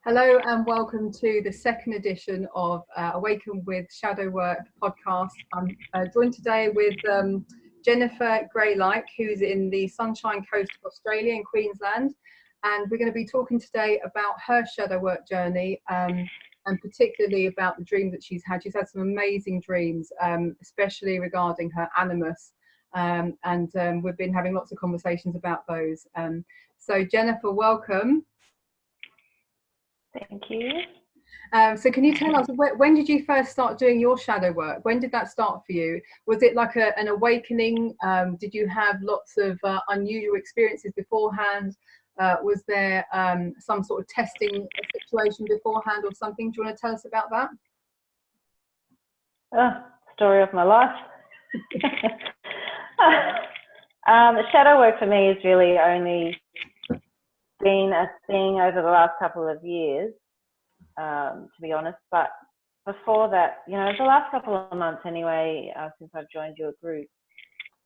Hello and welcome to the second edition of Awaken with Shadow Work podcast. I'm joined today with Jennifer Gralike, who's in the Sunshine Coast of Australia in Queensland. And we're going to be talking today about her shadow work journey and particularly about the dreams that she's had. She's had some amazing dreams, especially regarding her Animus. We've been having lots of conversations about those. So Jennifer, welcome. Thank you. So can you tell us, when did you first start doing your shadow work? When did that start for you? Was it like an awakening? Did you have lots of unusual experiences beforehand? Was there some sort of testing situation beforehand or something? Do you want to tell us about that? Story of my life. The shadow work for me has really only been a thing over the last couple of years, to be honest. But before that, the last couple of months anyway, since I've joined your group,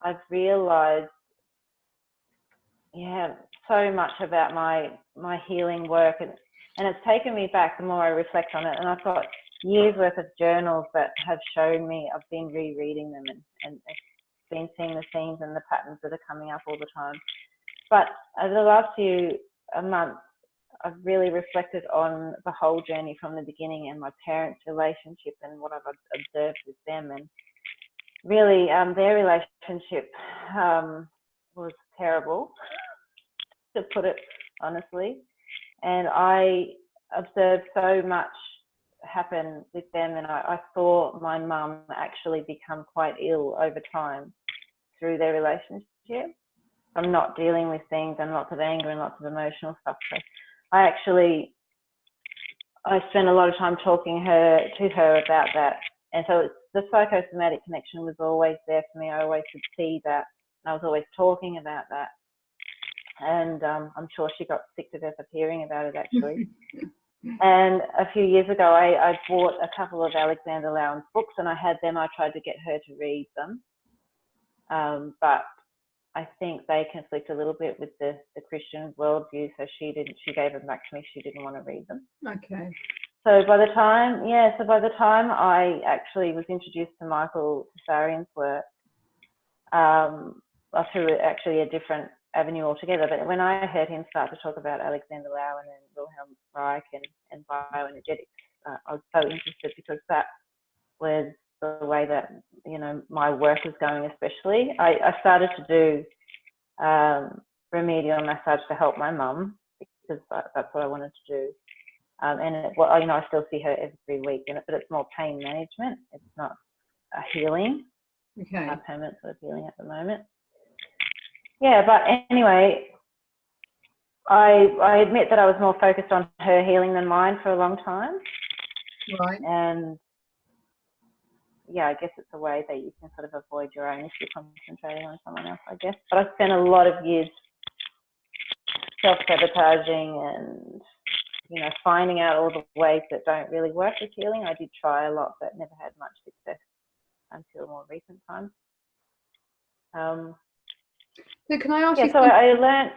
I've realised, so much about my healing work, and it's taken me back the more I reflect on it. And I've got years worth of journals that have shown me, I've been rereading them and been seeing the themes and the patterns that are coming up all the time. But over the last few months, I've really reflected on the whole journey from the beginning and my parents' relationship and what I've observed with them. And really, their relationship was terrible, to put it honestly. And I observed so much happen with them, and I saw my mum actually become quite ill over time through their relationship. I'm not dealing with things and lots of anger and lots of emotional stuff. So I spent a lot of time talking to her about that. And so the psychosomatic connection was always there for me. I always could see that. I was always talking about that. And I'm sure she got sick to death of hearing about it, actually. And a few years ago, I bought a couple of Alexander Lowen's books, and I had them. I tried to get her to read them. But I think they conflict a little bit with the Christian worldview, so she gave them back to me. She didn't want to read them. Okay. So by the time I actually was introduced to Michael Tsarian's work, through actually a different avenue altogether. But when I heard him start to talk about Alexander Lowen and Wilhelm Reich and bioenergetics, I was so interested, because that was the way that my work was going. Especially, I started to do remedial massage to help my mum, because that's what I wanted to do. I still see her every week, but it's more pain management. It's not a healing. Okay. Permanent sort of healing at the moment. Yeah, but anyway, I admit that I was more focused on her healing than mine for a long time. Right. And I guess it's a way that you can sort of avoid your own if you're concentrating on someone else, I guess. But I spent a lot of years self-sabotaging and, finding out all the ways that don't really work with healing. I did try a lot, but never had much success until more recent times. So can I ask you? So I learned,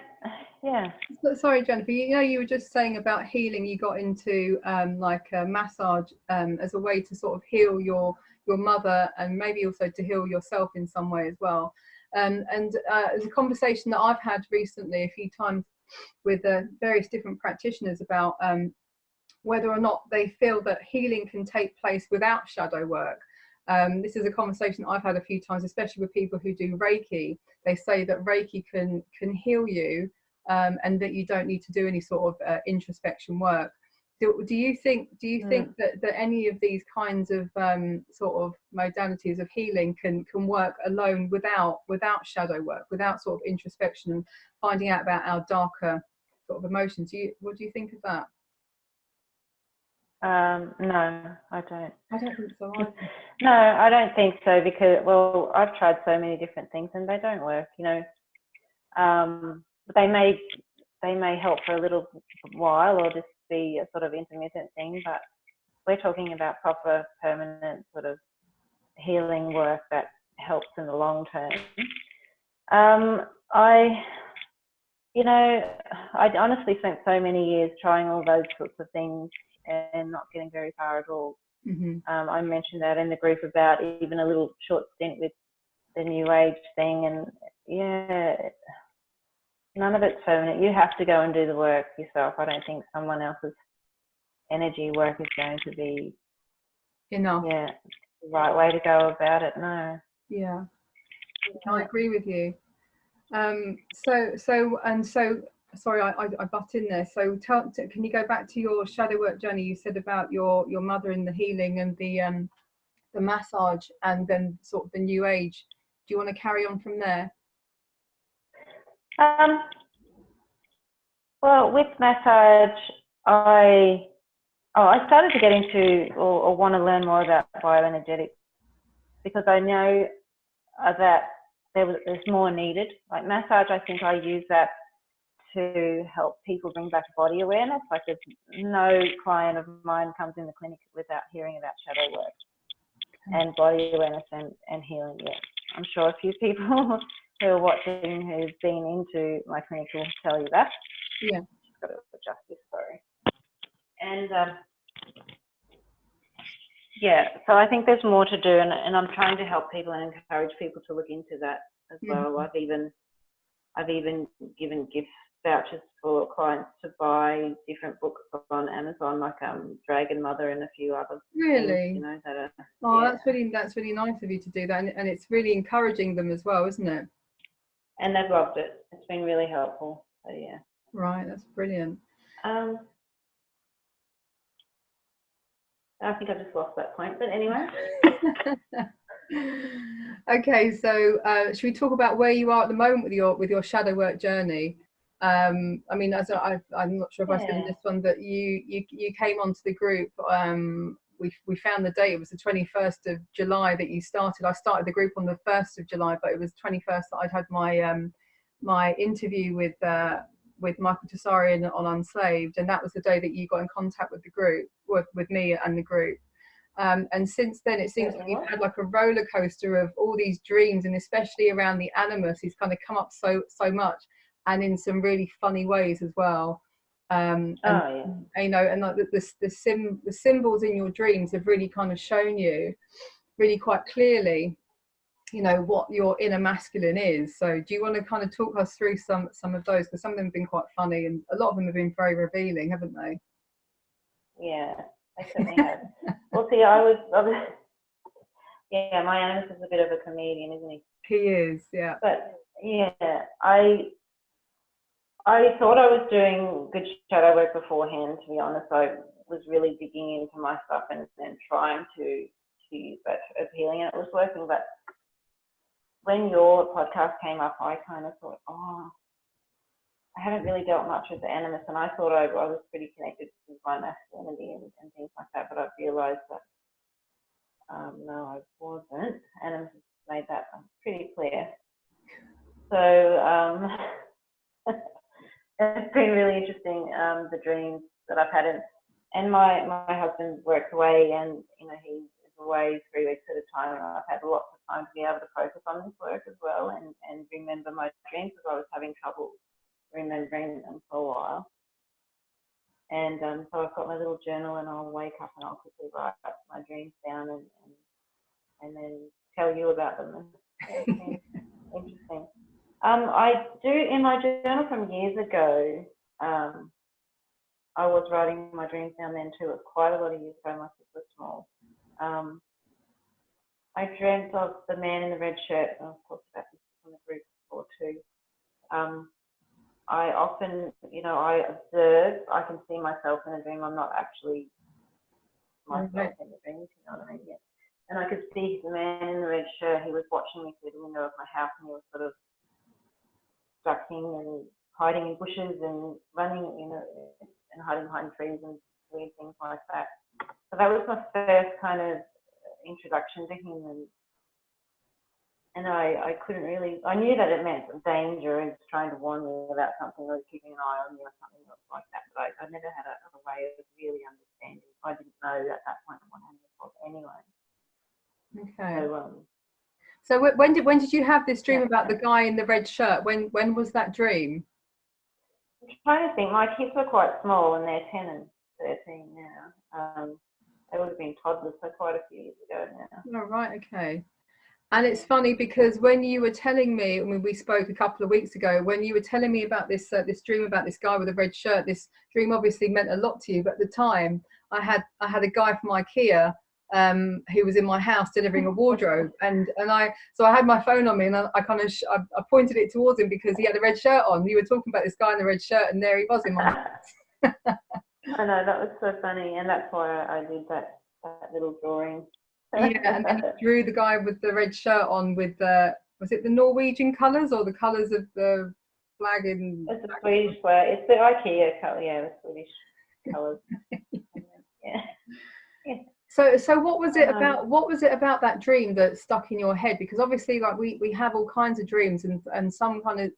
Sorry, Jennifer. You were just saying about healing. You got into like a massage as a way to sort of heal your mother, and maybe also to heal yourself in some way as well. There's a conversation that I've had recently a few times with various different practitioners about whether or not they feel that healing can take place without shadow work. This is a conversation I've had a few times, especially with people who do Reiki. They say that Reiki can heal you, and that you don't need to do any sort of introspection work. Do you think that any of these kinds of sort of modalities of healing can work alone without shadow work, without sort of introspection and finding out about our darker sort of emotions? What do you think of that? No, I don't. I don't think so either. No, I don't think so, because, I've tried so many different things and they don't work, they may help for a little while or just be a sort of intermittent thing, but we're talking about proper, permanent sort of healing work that helps in the long term. You know, I honestly spent so many years trying all those sorts of things and not getting very far at all. I mentioned that in the group about even a little short stint with the New Age thing, and yeah, none of it's permanent. You have to go and do the work yourself. I don't think someone else's energy work is going to be enough. Yeah, the right way to go about it. No. Yeah, I agree with you. Sorry, I butt in there. So can you go back to your shadow work journey? You said about your mother in the healing and the massage, and then sort of the New Age. Do you want to carry on from there? Well, with massage, I started to get into or want to learn more about bioenergetics, because I know that there's more needed. Like massage, I think I use that to help people bring back body awareness. Like there's no client of mine comes in the clinic without hearing about shadow work and body awareness and healing. Yeah, I'm sure a few people who are watching who've been into my clinic will tell you that. Yeah. Just got to adjust this, sorry. And yeah, so I think there's more to do, and I'm trying to help people and encourage people to look into that as well. I've even given gift vouchers for clients to buy different books on Amazon, like Dragon Mother and a few others. Really? You know, that are, yeah. That's really nice of you to do that, and it's really encouraging them as well, isn't it? And they've loved it. It's been really helpful. So yeah. Right, that's brilliant. I think I just lost that point, but anyway. Okay, so should we talk about where you are at the moment with your shadow work journey? I mean, I'm not sure if I said in this one, but you came onto the group. We found the date. It was the 21st of July that you started. I started the group on the 1st of July, but it was 21st that I'd had my interview with Michael Tessarian on Unslaved, and that was the day that you got in contact with the group, with me and the group. And since then, it seems like you've had like a roller coaster of all these dreams, and especially around the Animus, he's kind of come up so much, and in some really funny ways as well. You know, and like the symbols in your dreams have really kind of shown you really quite clearly, you know, what your inner masculine is. So do you want to kind of talk us through some of those, because some of them have been quite funny and a lot of them have been very revealing, haven't they? Yeah, I certainly have. Well, see, I was yeah, my Animus is a bit of a comedian, isn't he? He is, yeah. But yeah, I thought I was doing good shadow work beforehand, to be honest. I was really digging into my stuff and trying to use that as healing, and it was working. But when your podcast came up, I kind of thought, I haven't really dealt much with the Animus, and I thought I was pretty connected with my masculinity and things like that, but I realised that no, I wasn't. Animus made that pretty clear. So it's been really interesting, the dreams that I've had, and my husband works away, and you know, he is away 3 weeks at a time, and I've had lots of time to be able to focus on this work as well and remember my dreams, because I was having trouble remembering them for a while. And so I've got my little journal, and I'll wake up and I'll quickly write my dreams down and then tell you about them. It's been interesting. I do, in my journal from years ago, I was writing my dreams down then too. It was quite a lot of years ago. My kids were small. I dreamt of the man in the red shirt. I've talked about this in the group before too. I often, you know, I observe, I can see myself in a dream. I'm not actually myself in the dream, if you know what I mean? Yeah. And I could see the man in the red shirt. He was watching me through the window of my house, and he was sort of ducking and hiding in bushes and running, you know, and hiding behind trees and weird things like that. So that was my first kind of introduction to him, and I couldn't really, I knew that it meant danger and trying to warn me about something or keeping an eye on me or something like that, but I never had a way of really understanding. I didn't know at that point what Animus was anyway. Okay. So when did you have this dream about the guy in the red shirt? When was that dream? I'm trying to think. My kids are quite small, and they're 10 and 13 now. They would have been toddlers, so quite a few years ago now. Oh, right, okay. And it's funny because when you were telling me, I mean, we spoke a couple of weeks ago, when you were telling me about this this dream about this guy with a red shirt, this dream obviously meant a lot to you. But at the time, I had a guy from IKEA who was in my house delivering a wardrobe, and I had my phone on me, and I kind of I pointed it towards him because he had a red shirt on. You were talking about this guy in the red shirt, and there he was in my house. I know, that was so funny, and that's why I did that little drawing. Yeah, and then you drew the guy with the red shirt on with the, was it the Norwegian colours or the colours of the flag in? It's the Swedish flag. It's the IKEA colour, yeah, the Swedish colours. Yeah. Yeah. So what was it about? What was it about that dream that stuck in your head? Because obviously, like we have all kinds of dreams, and some kind of.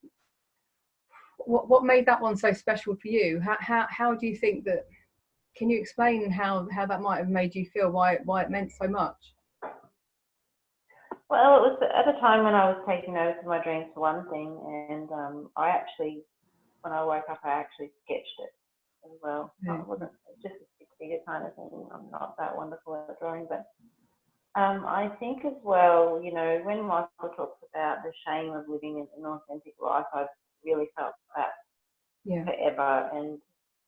What made that one so special for you? How do you think that? Can you explain how that might have made you feel? Why it meant so much? Well, it was at a time when I was taking notes of my dreams for one thing, and I actually, when I woke up, I actually sketched it as well. Yeah. It wasn't just a stick-figure kind of thing. I'm not that wonderful at drawing, but I think as well, you know, when Michael talks about the shame of living an inauthentic life, I've really felt that forever, and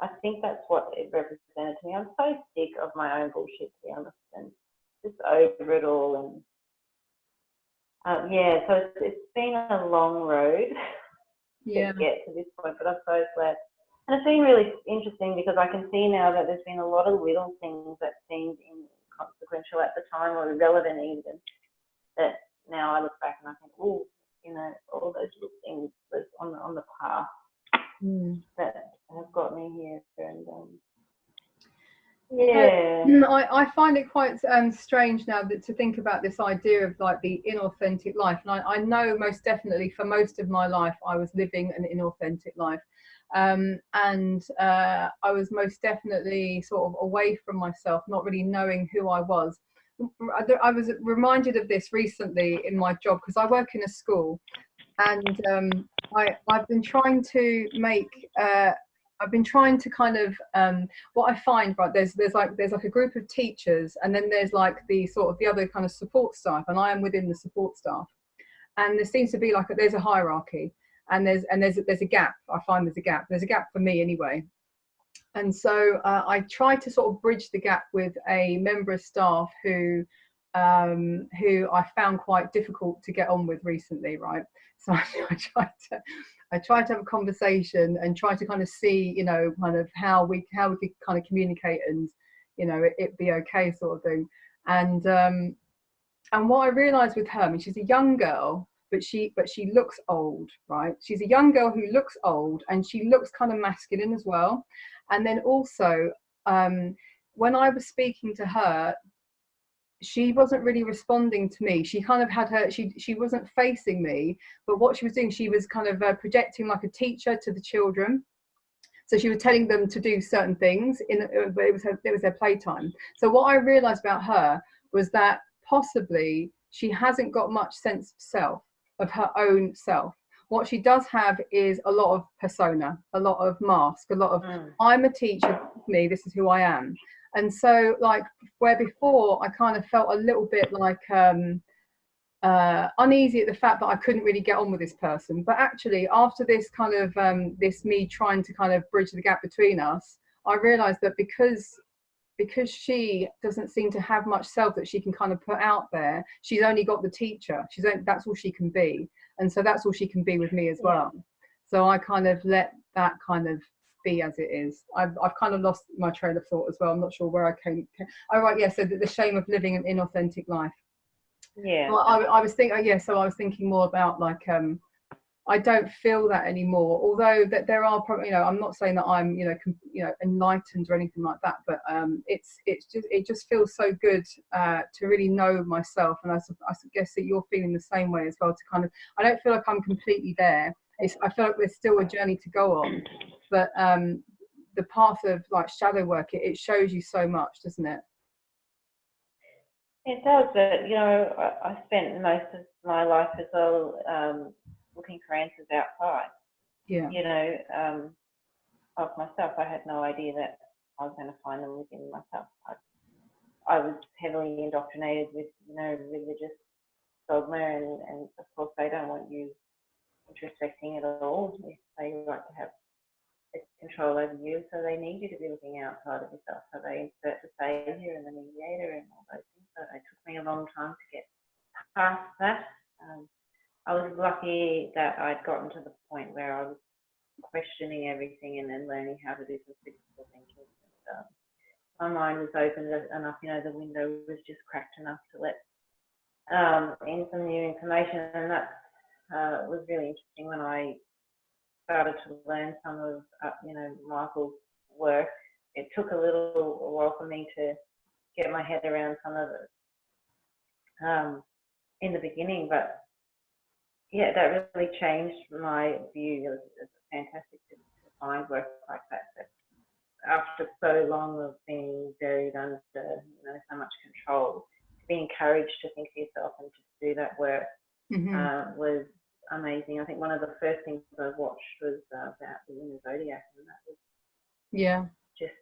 I think that's what it represented to me. I'm so sick of my own bullshit, to be honest, and just over it all. And so it's been a long road to get to this point, but I'm so glad. And it's been really interesting because I can see now that there's been a lot of little things that seemed inconsequential at the time or irrelevant even, that now I look back and I think, oh, you know, all those little things was on the path that have got me here. And I find it quite strange now to think about this idea of like the inauthentic life, and I know most definitely for most of my life I was living an inauthentic life, and I was most definitely sort of away from myself, not really knowing who I was. I was reminded of this recently in my job because I work in a school, and I've been trying to make I've been trying to kind of what I find, right, there's like a group of teachers, and then there's like the sort of the other kind of support staff, and I am within the support staff, and there seems to be like there's a hierarchy, and there's a gap. I find there's a gap for me anyway. And so I try to sort of bridge the gap with a member of staff who I found quite difficult to get on with recently, right? So I tried to have a conversation and try to kind of see, you know, kind of how we could kind of communicate and, you know, it be okay sort of thing. And what I realized with her, I mean, she's a young girl, but she looks old, right? She's a young girl who looks old, and she looks kind of masculine as well. And then also, when I was speaking to her, she wasn't really responding to me. She kind of had she wasn't facing me, but what she was doing, she was kind of projecting like a teacher to the children. So she was telling them to do certain things, but it was their playtime. So what I realized about her was that possibly she hasn't got much sense of self, of her own self. What she does have is a lot of persona, a lot of mask, a lot of I'm a teacher, me, this is who I am. And so, like, where before I kind of felt a little bit like uneasy at the fact that I couldn't really get on with this person, but actually after this kind of this me trying to kind of bridge the gap between us, I realized that because she doesn't seem to have much self that she can kind of put out there, she's only got the teacher. That's all she can be, and so that's all she can be with me as well. So I kind of let that kind of be as it is. I've kind of lost my train of thought as well. I'm not sure where I came. Oh right, yeah. So the shame of living an inauthentic life. Yeah. Well, I was thinking. So I was thinking more about like I don't feel that anymore. Although that there are probably, you know, I'm not saying that I'm, you know, enlightened or anything like that, but it just feels so good to really know myself. And I guess that you're feeling the same way as well. To kind of, I don't feel like I'm completely there. I feel like there's still a journey to go on, but the path of like shadow work, it shows you so much, doesn't it? It does, but you know, I spent most of my life as well looking for answers outside. Yeah. You know, of myself. I had no idea that I was going to find them within myself. I was heavily indoctrinated with, religious dogma, and of course they don't want you introspecting at all. They like to have control over you, so they need you to be looking outside of yourself. So they insert the savior and the mediator and all those things. So it took me a long time to get past that. I was lucky that I'd gotten to the point where I was questioning everything and then learning how to do some critical thinking. And, my mind was open enough, the window was just cracked enough to let in some new information, and that was really interesting when I started to learn some of, Michael's work. It took a little while for me to get my head around some of it in the beginning, but yeah, that really changed my view. It was fantastic to find work like that after so long of being buried under, so much control, to be encouraged to think for yourself and to do that work was amazing. I think one of the first things I watched was about the inner zodiac, and that was just,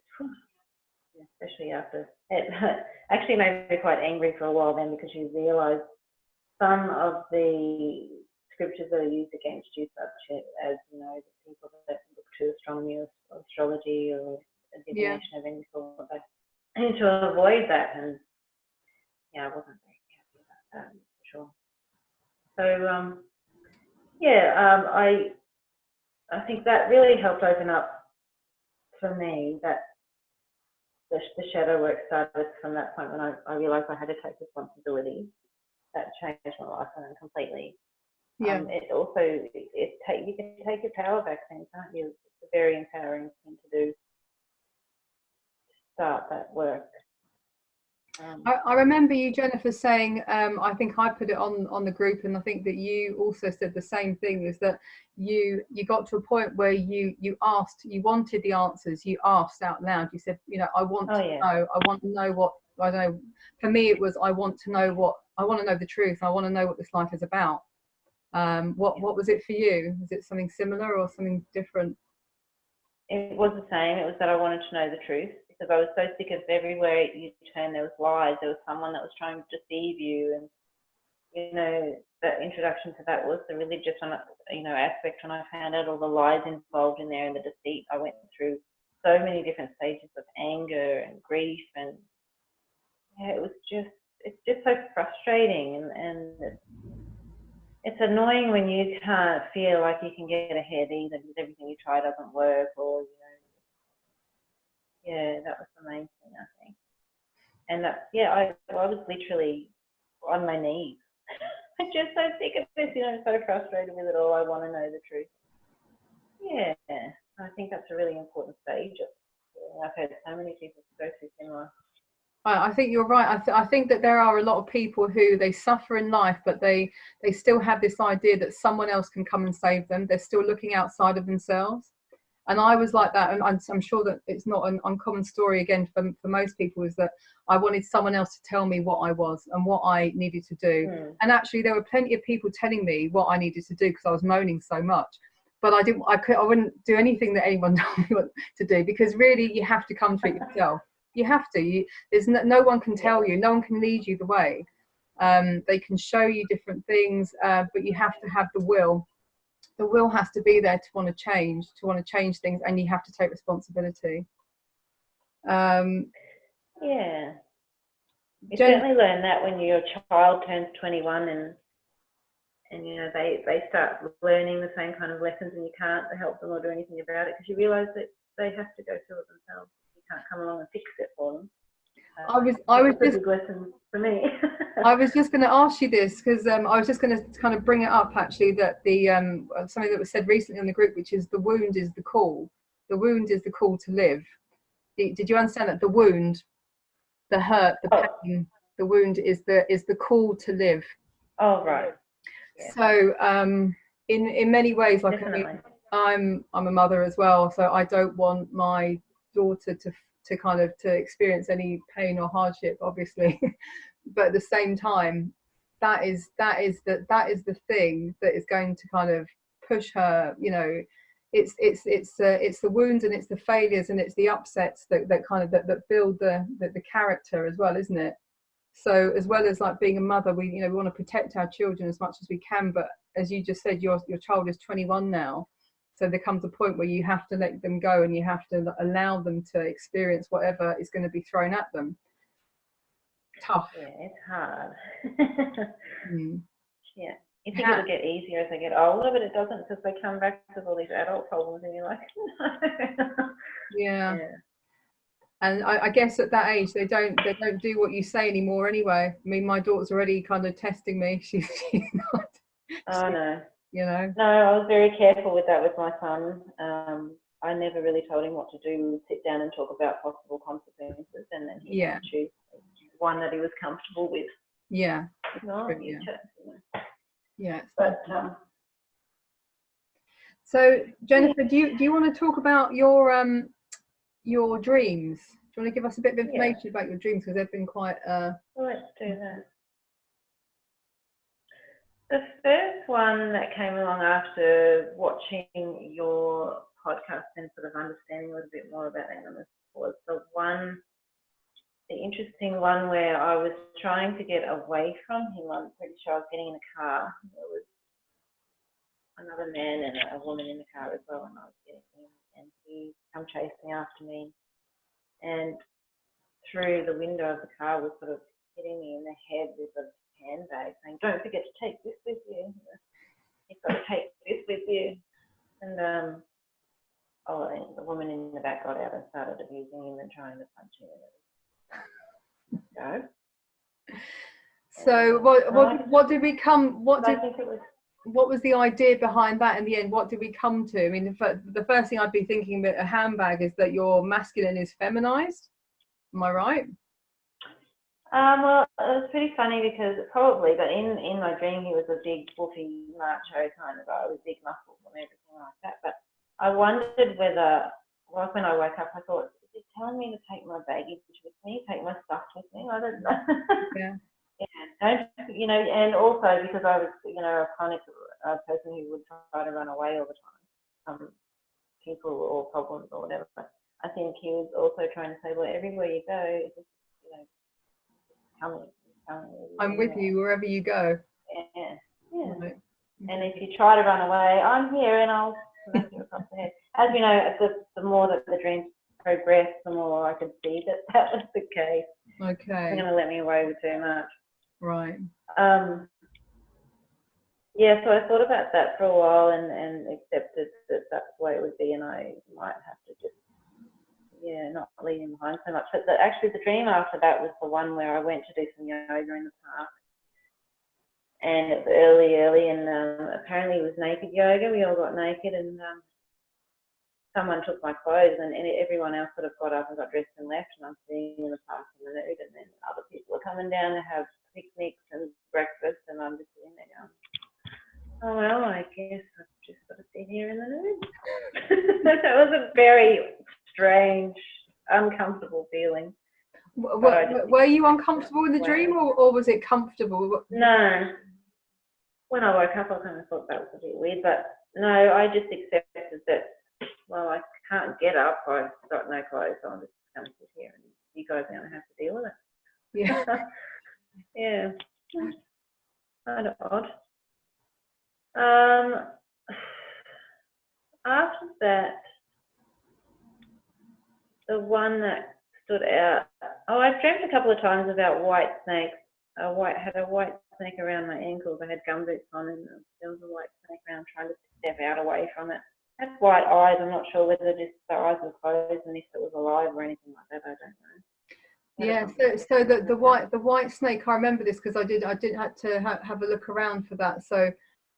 especially after it actually made me quite angry for a while then, because you realise some of the scriptures that are used against you, such as, the people that look to astronomy or astrology or divination of any sort, but I need to avoid that, and I wasn't very happy about that, for sure. So I think that really helped open up for me, that the shadow work started from that point when I realised I had to take responsibility. That changed my life completely. It also, you can take your power back then, can't you? It's a very empowering thing to do, to start that work. I remember you, Jennifer, saying, I think I put it on the group, and I think that you also said the same thing, is that you got to a point where you asked, you wanted the answers, you asked out loud, you said, I want to know, I want to know what, I don't know, for me it was, I want to know the truth, I want to know what this life is about. What was it for you? Was it something similar or something different? It was the same. It was that I wanted to know the truth, because I was so sick of everywhere you turn there was lies. There was someone that was trying to deceive you, and the introduction to that was the religious aspect. When I found out all the lies involved in there and the deceit, I went through so many different stages of anger and grief, and it's just so frustrating, and it's annoying when you can't feel like you can get ahead either, because everything you try doesn't work, or that was the main thing, I think. And I was literally on my knees. I'm just so sick of this, so frustrated with it all. I want to know the truth. Yeah, I think that's a really important stage. I've heard so many people go through similar. I think you're right. I think that there are a lot of people who they suffer in life, but they still have this idea that someone else can come and save them. They're still looking outside of themselves. And I was like that, and I'm sure that it's not an uncommon story again for most people, is that I wanted someone else to tell me what I was and what I needed to do. And actually there were plenty of people telling me what I needed to do, because I was moaning so much. But I wouldn't do anything that anyone told me what to do, because really you have to come to it yourself. You have to. There's no one can tell you. No one can lead you the way. They can show you different things, but you have to have the will. The will has to be there to want to change things, and you have to take responsibility. You certainly learn that when your child turns 21 and they start learning the same kind of lessons, and you can't help them or do anything about it, because you realise that they have to go through it themselves. You can't come along and fix it for them. I was just a big lesson for me. I was just going to ask you this, because I was just going to kind of bring it up, actually, that the something that was said recently in the group, which is the wound is the call. The wound is the call to live. Did you understand that? The wound, the hurt, the pain, the wound is the call to live. Oh, right. Yeah. So in many ways, like I'm a mother as well, so I don't want my daughter to experience any pain or hardship, obviously. But at the same time, that is the thing that is going to kind of push her, it's the wounds and it's the failures and it's the upsets that that build the character as well, isn't it? So as well as like being a mother, we want to protect our children as much as we can, but as you just said, your child is 21 now, so there comes a point where you have to let them go and you have to allow them to experience whatever is going to be thrown at them. Tough. Yeah, it's hard. Mm. Yeah, you think it'll get easier as they get older, but it doesn't, because they come back with all these adult problems and you're like, no. Yeah. And I guess at that age they don't do what you say anymore anyway. I mean, my daughter's already kind of testing me. She's not. Oh no. No, I was very careful with that with my son. I never really told him what to do. We would sit down and talk about possible consequences, and then he would choose one that he was comfortable with. Yeah. Yeah. But so Jennifer, do you want to talk about your dreams? Do you want to give us a bit of information about your dreams, because they've been quite let's do that. The first one that came along after watching your podcast and sort of understanding a little bit more about Animus was the interesting one where I was trying to get away from him. I'm pretty sure I was getting in a car. There was another man and a woman in the car as well, and I was getting him, and he come chasing after me, and through the window of the car was sort of hitting me in the head with a handbag, saying, "Don't forget to take this with you. You've got to take this with you." And and the woman in the back got out and started abusing him and trying to punch him. So what did we come? What was the idea behind that in the end? What did we come to? I mean, the first thing I'd be thinking about a handbag is that your masculine is feminized. Am I right? Well, it was pretty funny because probably, but in my dream he was a big, woofy, macho kind of guy with big muscles and everything like that. But I wondered whether, when I woke up, I thought, is he telling me to take my baggage with me, take my stuff with me? I don't know. Yeah. And also because I was, a chronic person who would try to run away all the time, people or problems or whatever. But I think he was also trying to say, well, everywhere you go, just, I'm with you wherever you go. Yeah. Right. And if you try to run away, I'm here and I'll smack you across the head. As you know, the more that the dreams progressed, the more I could see that was the case. Okay. They're going to let me away with too much. Right. So I thought about that for a while and accepted that that's the way it would be, and I might have to just, not leave him behind so much. But actually the dream after that was the one where I went to do some yoga in the park. And it was early, and apparently it was naked yoga. We all got naked, and someone took my clothes, and everyone else sort of got up and got dressed and left, and I'm sitting in the park in the nude, and then other people are coming down to have picnics and breakfast, and I'm just sitting there going, oh well, I guess I've just got to sit here in the nude. That was a very strange, uncomfortable feeling. Were you uncomfortable in the dream, or was it comfortable? No. When I woke up, I kind of thought that was a bit weird, but no, I just accepted that, well, I can't get up, I've got no clothes, so I'm just going to sit here and you guys are going to have to deal with it. Yeah. Yeah. Kind of odd. After that, the one that stood out, I've dreamt a couple of times about white snakes. Had a white snake around my ankles. I had gumboots on, and there was a white snake around trying to step out away from it. It had white eyes. I'm not sure whether just the eyes were closed and if it was alive or anything like that. I don't know. Yeah. So the white snake. I remember this because I did have to have a look around for that. So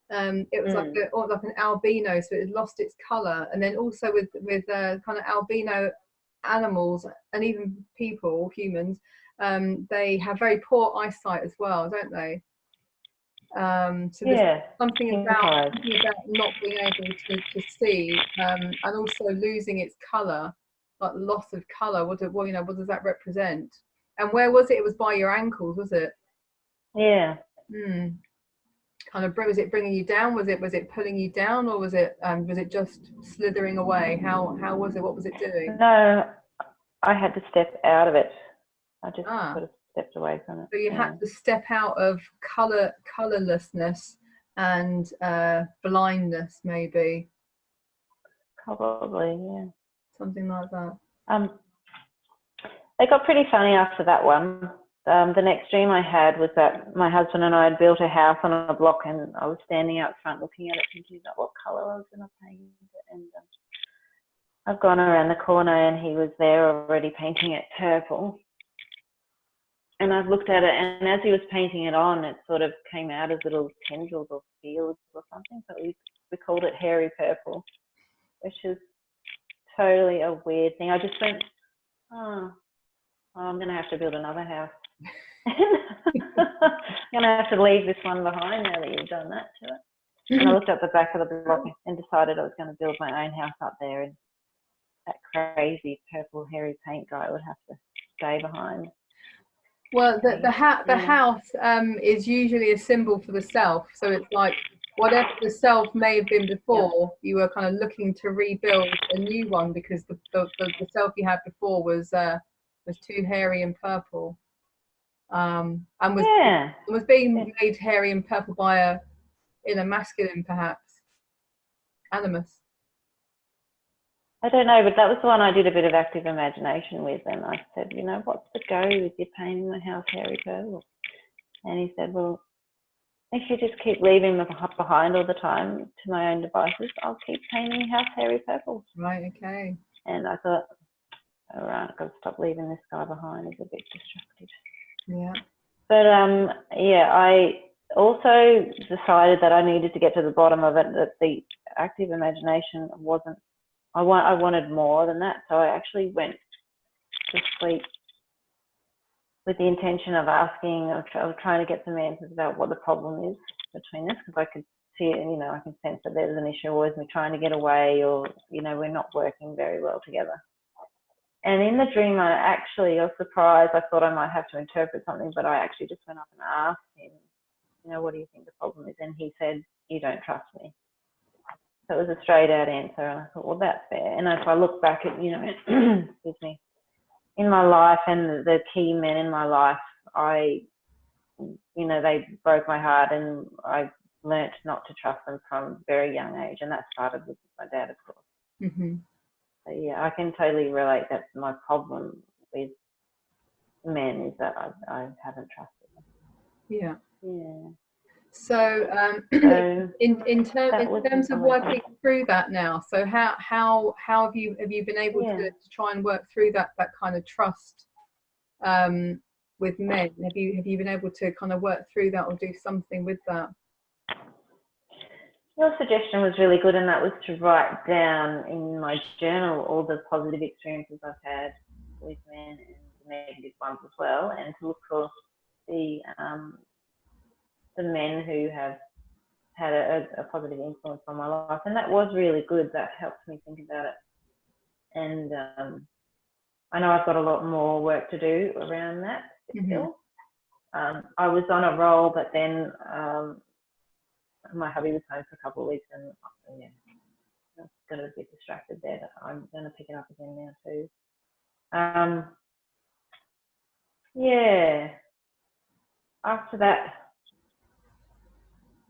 it was like an albino, so it had lost its color, and then also with kind of albino animals and even people, humans, they have very poor eyesight as well, don't they? So there's something about not being able to see, and also losing its color, like loss of color. What does that represent? And where was it? It was by your ankles, was it? Yeah. kind of, was it bringing you down? Was it pulling you down, or was it just slithering away? How was it? What was it doing? No, I had to step out of it. I just sort of stepped away from it. So you had to step out of colorlessness and blindness, maybe. Probably, yeah. Something like that. It got pretty funny after that one. The next dream I had was that my husband and I had built a house on a block, and I was standing out front looking at it, thinking about what colour I was going to paint it. And I've gone around the corner, and he was there already painting it purple. And I've looked at it, and as he was painting it on, it sort of came out as little tendrils or fields or something. So we called it hairy purple, which is totally a weird thing. I just went, oh, I'm going to have to build another house. I'm going to have to leave this one behind now that you've done that to it. And I looked at the back of the block and decided I was going to build my own house up there, and that crazy purple hairy paint guy would have to stay behind. Well, the house is usually a symbol for the self. So it's like whatever the self may have been before, you were kind of looking to rebuild a new one, because the self you had before was too hairy and purple, and was being made hairy and purple by a inner masculine, perhaps. Animus. I don't know, but that was the one I did a bit of active imagination with, and I said, you know, what's the go with you painting the house hairy purple? And he said, well, if you just keep leaving me behind all the time to my own devices, I'll keep painting the house hairy purple. Right, okay. And I thought, all right, I've got to stop leaving this guy behind. He's a bit destructive. Yeah. But yeah, I also decided that I needed to get to the bottom of it, that the active imagination wasn't, I wanted more than that. So I actually went to sleep with the intention of asking, of trying to get some answers about what the problem is between us, because I could see it, and, you know, I can sense that there's an issue, always me trying to get away, or, you know, we're not working very well together. And in the dream, I was surprised. I thought I might have to interpret something, but I actually just went up and asked him, you know, what do you think the problem is? And he said, you don't trust me. So it was a straight out answer. And I thought, well, that's fair. And if I look back at, you know, excuse me, in my life and the key men in my life, you know, they broke my heart, and I learnt not to trust them from a very young age. And that started with my dad, of course. Mm-hmm. So yeah, I can totally relate. That's my problem with men, is that I haven't trusted them. Yeah. Yeah. So, in terms of working through that now, so how have you been able to try and work through that kind of trust with men? Have you been able to kind of work through that or do something with that? Your suggestion was really good, and that was to write down in my journal all the positive experiences I've had with men and the negative ones as well, and to look for the men who have had a positive influence on my life. And that was really good. That helped me think about it. And I know I've got a lot more work to do around that still. I was on a roll, but then my hubby was home for a couple of weeks, and yeah, I got a bit distracted there, but I'm going to pick it up again now too. Yeah, after that,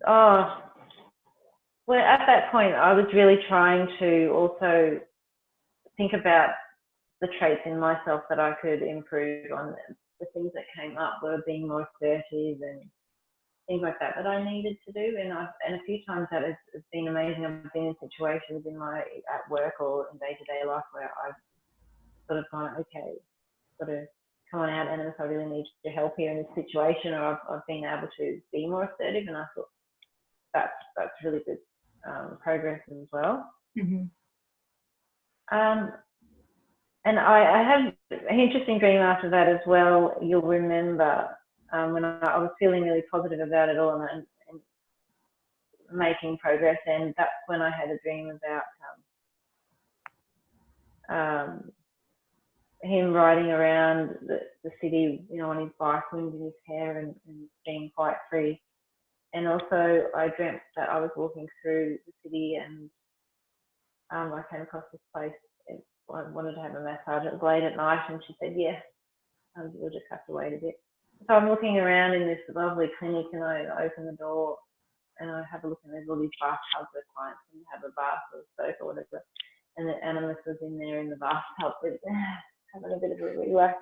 well, at that point, I was really trying to also think about the traits in myself that I could improve on. The things that came up were being more assertive and things like that I needed to do, and a few times that has been amazing. I've been in situations at work or in day-to-day life where I've sort of gone, okay, sort of come on out, Animus, I really need your help here in this situation, or I've been able to be more assertive, and I thought that's really good progress as well. And I had an interesting dream after that as well. You'll remember when I was feeling really positive about it all and making progress, and that's when I had a dream about him riding around the city, you know, on his bike, winding his hair and being quite free. And also I dreamt that I was walking through the city, and I came across this place. I wanted to have a massage. It was late at night, and she said, yes, you'll just have to wait a bit. So I'm looking around in this lovely clinic, and I open the door and I have a look, and there's all these bathtubs where clients can have a bath or a soak or whatever. And the Animus was in there in the bathtub, with, having a bit of a relax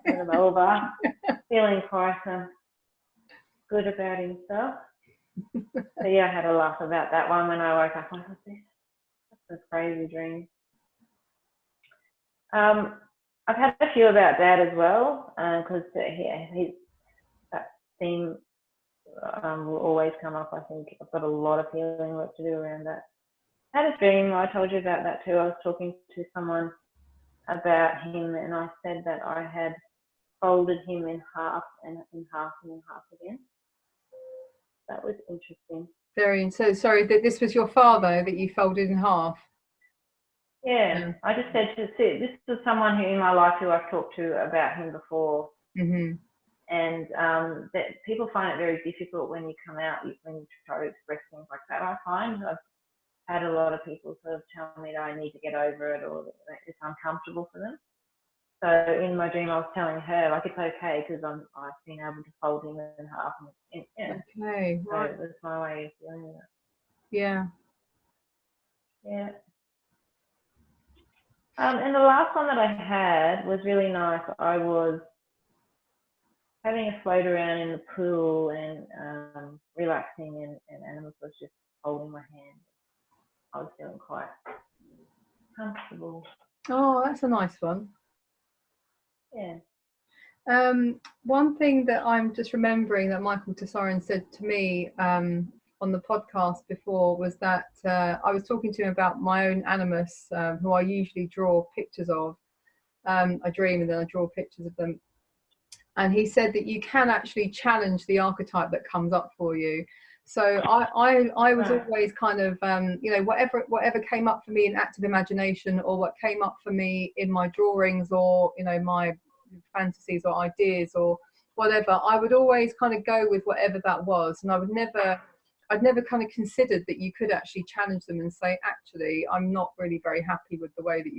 in a bubble bath, feeling quite good about himself. So yeah, I had a laugh about that one when I woke up. I thought, that's a crazy dream. I've had a few about Dad as well, because that theme will always come up. I think I've got a lot of healing work to do around that. I had a dream, I told you about that too. I was talking to someone about him, and I said that I had folded him in half and in half and in half again. That was interesting. So sorry, that this was your father that you folded in half? Yeah. I just said to see, this is someone who in my life who I've talked to about him before. Mm-hmm. And that people find it very difficult when you come out, when you try to express things like that. I find I've had a lot of people sort of tell me that I need to get over it, or that it's uncomfortable for them. So in my dream, I was telling her, like, it's okay, because I've been able to fold him in half. And, yeah. Okay, right. So that's my way of feeling it. Yeah. Yeah. And the last one that I had was really nice. I was having a float around in the pool and relaxing, and Animus was just holding my hand. I was feeling quite comfortable. Oh, that's a nice one. Yeah. One thing that I'm just remembering that Michael Tesorian said to me on the podcast before was that I was talking to him about my own Animus, who I usually draw pictures of. I dream and then I draw pictures of them. And he said that you can actually challenge the archetype that comes up for you. So I was always kind of, whatever came up for me in active imagination, or what came up for me in my drawings, or, my fantasies or ideas or whatever, I would always kind of go with whatever that was. And I'd never kind of considered that you could actually challenge them and say, actually, I'm not really very happy with the way that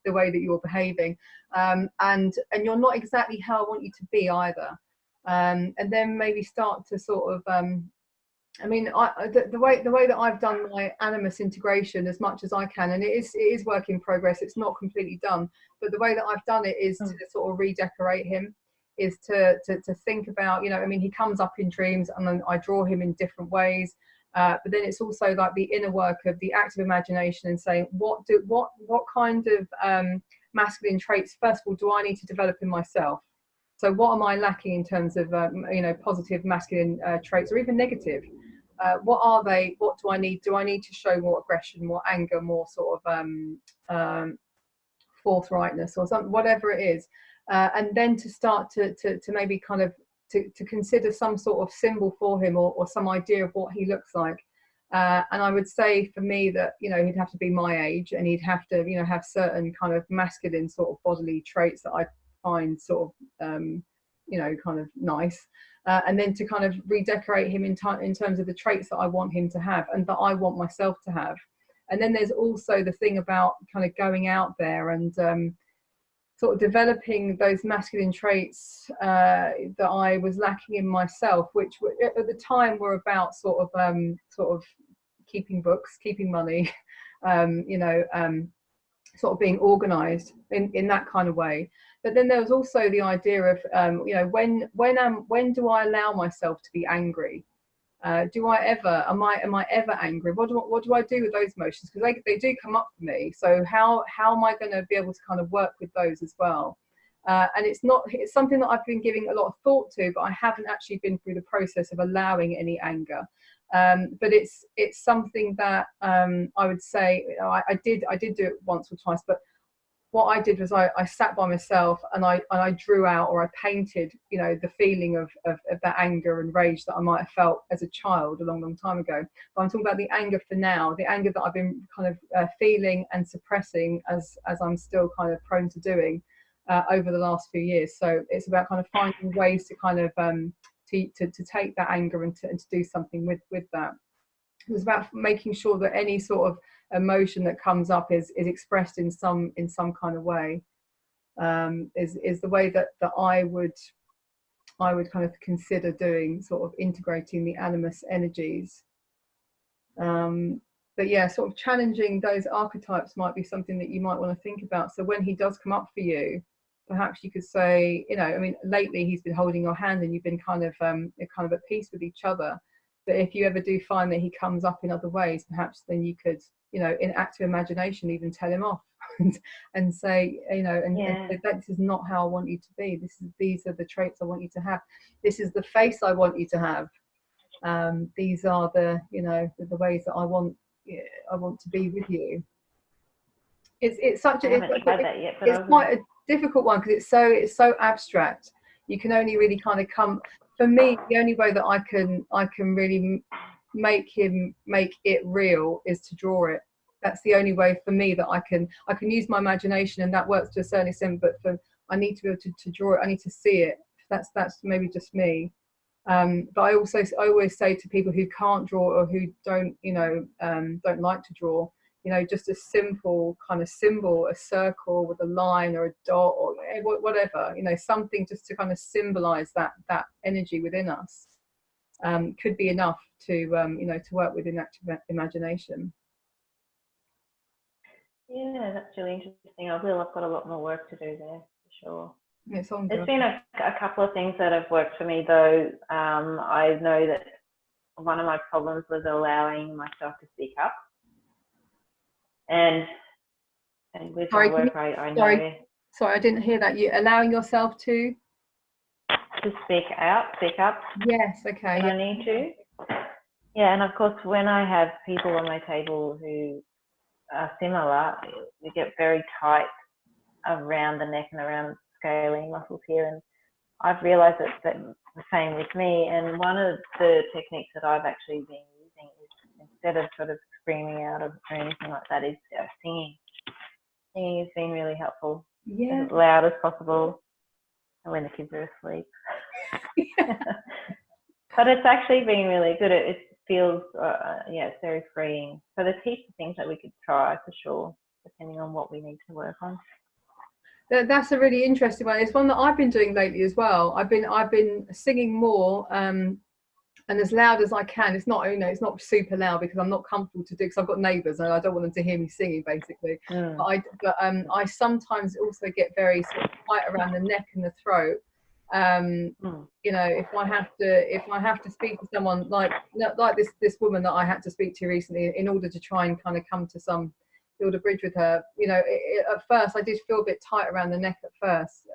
the way that you're behaving, and you're not exactly how I want you to be either. And then maybe start to sort of, the way that I've done my Animus integration as much as I can, and it is work in progress. It's not completely done, but the way that I've done it is to sort of redecorate him. Is to think about, he comes up in dreams, and then I draw him in different ways. But then it's also like the inner work of the active imagination, and saying what kind of masculine traits, first of all, do I need to develop in myself? So what am I lacking in terms of positive masculine traits, or even negative? What are they? What do I need? Do I need to show more aggression, more anger, more sort of forthrightness, or something, whatever it is? And then to start to maybe kind of to consider some sort of symbol for him, or some idea of what he looks like. And I would say for me that, he'd have to be my age, and he'd have to, have certain kind of masculine sort of bodily traits that I find sort of, kind of nice. And then to kind of redecorate him in terms of the traits that I want him to have, and that I want myself to have. And then there's also the thing about kind of going out there and sort of developing those masculine traits that I was lacking in myself, which at the time were about sort of keeping books, keeping money, sort of being organized in that kind of way. But then there was also the idea of, when do I allow myself to be angry? Am I ever angry? What do I do with those emotions? Because they do come up for me. So how am I going to be able to kind of work with those as well? And it's something that I've been giving a lot of thought to, but I haven't actually been through the process of allowing any anger. But it's something that I would say, I did do it once or twice, but what I did was I sat by myself, and I drew out, or I painted, the feeling of that anger and rage that I might have felt as a child a long time ago. But I'm talking about the anger for now, the anger that I've been kind of feeling and suppressing as I'm still kind of prone to doing over the last few years. So it's about kind of finding ways to kind of to take that anger and to do something with that. It was about making sure that any sort of emotion that comes up is expressed in some kind of way. Is the way that I would kind of consider doing, sort of integrating the animus energies. But yeah, sort of challenging those archetypes might be something that you might want to think about. So when he does come up for you, perhaps you could say, you know, I mean, lately he's been holding your hand and you've been kind of at peace with each other. But if you ever do find that he comes up in other ways, perhaps then you could, you know, in active imagination, even tell him off and say, you know, and this is not how I want you to be. These are the traits I want you to have. This is the face I want you to have. These are the, you know, the ways that I want to be with you. It's such a it's quite a difficult one because it's so abstract. You can only really kind of come. For me, the only way that I can really make it real is to draw it. That's the only way for me that I can use my imagination, and that works to a certain extent. But I need to be able to draw it. I need to see it. That's maybe just me. But I always say to people who can't draw or who don't like to draw, you know, just a simple kind of symbol, a circle with a line or a dot or whatever, you know, something just to kind of symbolize that energy within us, could be enough to you know, to work within active imagination. Yeah, that's really interesting. I've got a lot more work to do there for sure. It's ongoing. There's been a couple of things that have worked for me though. I know that one of my problems was allowing myself to speak up. And with my work, I know. Sorry, I didn't hear that. You allowing yourself to speak up. Yes, okay. I need to. Yeah, and of course, when I have people on my table who are similar, we get very tight around the neck and around scalene muscles here, and I've realised that the same with me. And one of the techniques that I've actually been using is, instead of sort of screaming out or anything like that, is singing. Singing has been really helpful. Yeah. As loud as possible, and when the kids are asleep. But it's actually been really good. It feels, it's very freeing. So there's heaps of things that we could try for sure, depending on what we need to work on. That's a really interesting one. It's one that I've been doing lately as well. I've been singing more and as loud as I can. It's not, you know, it's not super loud because I'm not comfortable to do, because I've got neighbours and I don't want them to hear me singing, basically. But I sometimes also get very sort of tight around the neck and the throat. You know, if I have to speak to someone like this woman that I had to speak to recently, in order to try and kind of come to build a bridge with her, you know, at first I did feel a bit tight around the neck at first.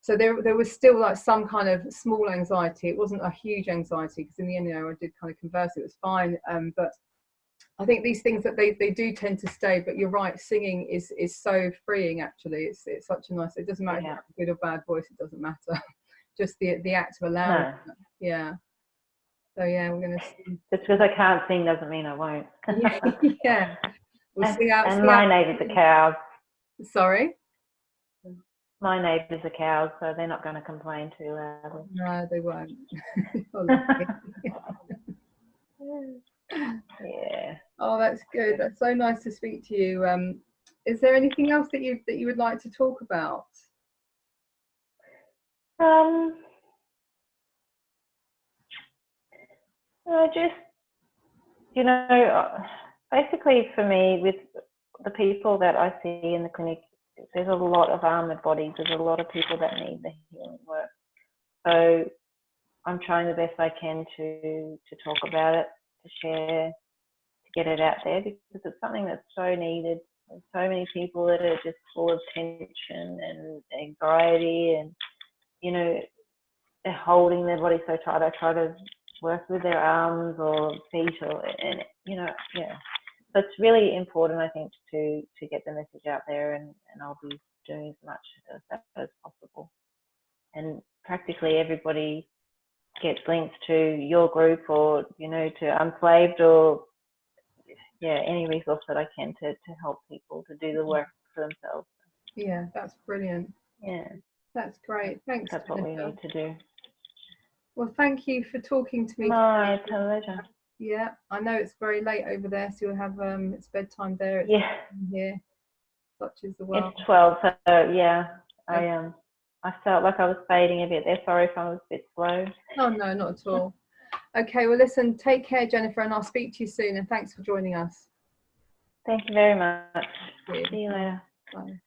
So there was still like some kind of small anxiety. It wasn't a huge anxiety because in the end, you know, I did kind of converse. It was fine. But I think these things that they do tend to stay. But you're right, singing is so freeing. Actually, it's such a nice. It doesn't matter if you have a good or bad voice. It doesn't matter. Just the act of allowing. No. Yeah. So yeah, we're gonna sing. Just because I can't sing doesn't mean I won't. Yeah. We'll sing out. And my neighbours are cows. Sorry. My neighbours are cows, so they're not going to complain too loudly. No, they won't. Yeah. Oh, that's good. That's so nice to speak to you. Is there anything else that you would like to talk about? Just, you know, basically for me, with the people that I see in the clinic, there's a lot of armoured bodies. There's a lot of people that need the healing work. So I'm trying the best I can to talk about it, to share, to get it out there, because it's something that's so needed. There's so many people that are just full of tension and anxiety, and, you know, they're holding their body so tight. I try to work with their arms or feet, and you know, yeah. So it's really important, I think, to get the message out there, and I'll be doing as much of that as possible. And practically everybody gets links to your group, or, you know, to Unslaved, or any resource that I can to help people to do the work for themselves. Yeah, that's brilliant. Yeah, that's great. Thanks. That's what we need to do. Well, thank you for talking to me. My pleasure. Yeah, I know it's very late over there, so you'll have it's bedtime there. It's Yeah. here, such is the world. It's 12, so yeah, Okay. I felt like I was fading a bit there. Sorry if I was a bit slow. Oh no, not at all. Okay, well listen, take care, Jennifer, and I'll speak to you soon, and thanks for joining us. Thank you very much. Thank you. See you later. Bye.